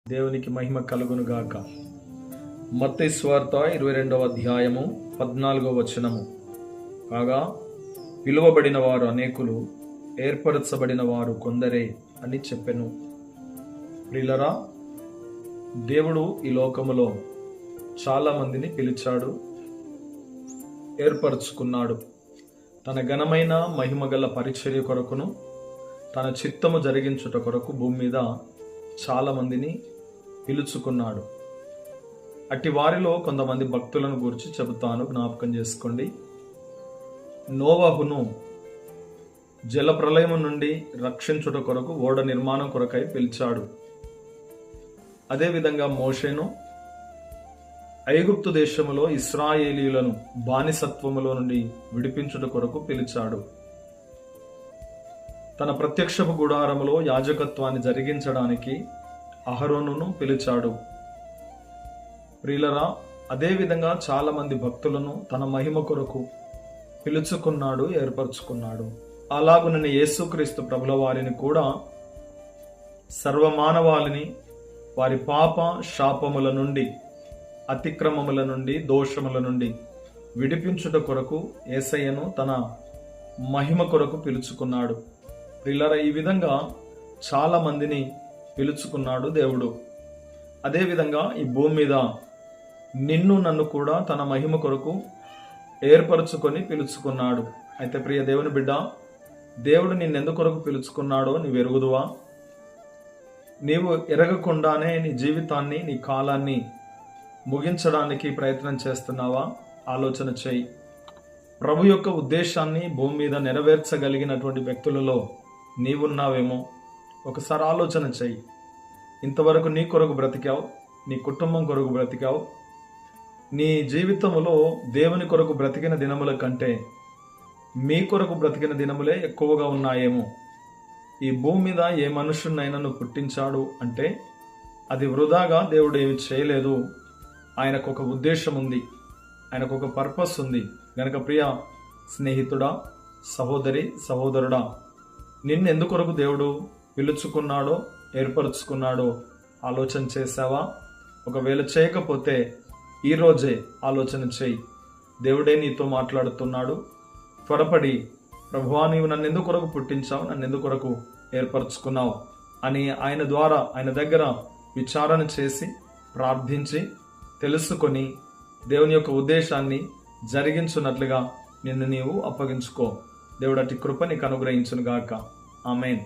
దేవునికి మహిమ కలుగునుగాక. మత్తయి సువార్త 22వ అధ్యాయము 14వ వచనము. కాగా పిలువబడిన వారు అనేకులు, ఏర్పరచబడిన వారు కొందరే అని చెప్పెను. ప్రియులరా, దేవుడు ఈ లోకములో చాలా మందిని పిలిచాడు, ఏర్పరచుకున్నాడు. తన ఘనమైన మహిమగల పరిచర్య కొరకును, తన చిత్తము జరిగించుట కొరకు భూమి మీద చాలా మందిని పిలుచుకున్నాడు. అట్టి వారిలో కొంతమంది భక్తులను గురించి చెబుతాను, జ్ఞాపకం చేసుకోండి. నోవహును జల ప్రళయము నుండి రక్షించుట కొరకు ఓడ నిర్మాణం కొరకై పిలిచాడు. అదేవిధంగా మోషేను ఐగుప్తు దేశములో ఇశ్రాయేలీయులను బానిసత్వములో నుండి విడిపించుట కొరకు పిలిచాడు. తన ప్రత్యక్షపు గుడారములో యాజకత్వాన్ని జరిగించడానికి అహరోనును పిలిచాడు. ప్రియులరా, అదేవిధంగా చాలా మంది భక్తులను తన మహిమ కొరకు పిలుచుకున్నాడు, ఏర్పరచుకున్నాడు. అలాగునని యేసుక్రీస్తు ప్రభుల వారిని కూడా సర్వమానవాళిని వారి పాప శాపముల నుండి, అతిక్రమముల నుండి, దోషముల నుండి విడిపించుట కొరకు యేసయ్యను తన మహిమ కొరకు పిలుచుకున్నాడు. ప్రియులరా, ఈ విధంగా చాలా మందిని పిలుచుకున్నాడు దేవుడు. అదేవిధంగా ఈ భూమి మీద నిన్ను నన్ను కూడా తన మహిమ కొరకు ఏర్పరచుకొని పిలుచుకున్నాడు. అయితే ప్రియ దేవుని బిడ్డ, దేవుడు నిన్నెందుకొరకు పిలుచుకున్నాడో నీవు ఎరుగుదువా? నీవు ఎరగకుండానే నీ జీవితాన్ని, నీ కాలాన్ని ముగించడానికి ప్రయత్నం చేస్తున్నావా? ఆలోచన చేయి. ప్రభు యొక్క ఉద్దేశాన్ని భూమి మీద నెరవేర్చగలిగినటువంటి వ్యక్తులలో నీవున్నావేమో ఒకసారి ఆలోచన చెయ్యి. ఇంతవరకు నీ కొరకు బ్రతికావు, నీ కుటుంబం కొరకు బ్రతికావు. నీ జీవితంలో దేవుని కొరకు బ్రతికిన దినముల కంటే మీ కొరకు బ్రతికిన దినములే ఎక్కువగా ఉన్నాయేమో. ఈ భూమి మీద ఏ మనుషున్నైనా నువ్వు పుట్టించాడు అంటే అది వృధాగా దేవుడు ఏమి చేయలేదు. ఆయనకు ఒక ఉద్దేశం ఉంది, ఆయనకు ఒక పర్పస్ ఉంది. గనక ప్రియ స్నేహితుడా, సహోదరి, సహోదరుడా, నిన్నెందుకొరకు దేవుడు పిలుచుకున్నాడో, ఏర్పరచుకున్నాడో ఆలోచన చేశావా? ఒకవేళ చేయకపోతే ఈరోజే ఆలోచన చేయి. దేవుడే నీతో మాట్లాడుతున్నాడు. త్వరపడి, ప్రభువా, నీవు నన్ను ఎందుకొరకు పుట్టించావు, నన్ను ఎందుకొరకు ఏర్పరచుకున్నావు అని ఆయన ద్వారా, ఆయన దగ్గర విచారణ చేసి, ప్రార్థించి, తెలుసుకొని దేవుని యొక్క ఉద్దేశాన్ని జరిగించున్నట్లుగా నిన్ను నీవు అప్పగించుకో. దేవుడు అట్టి కృప నీకు అనుగ్రహించును గాక. ఆమేన్.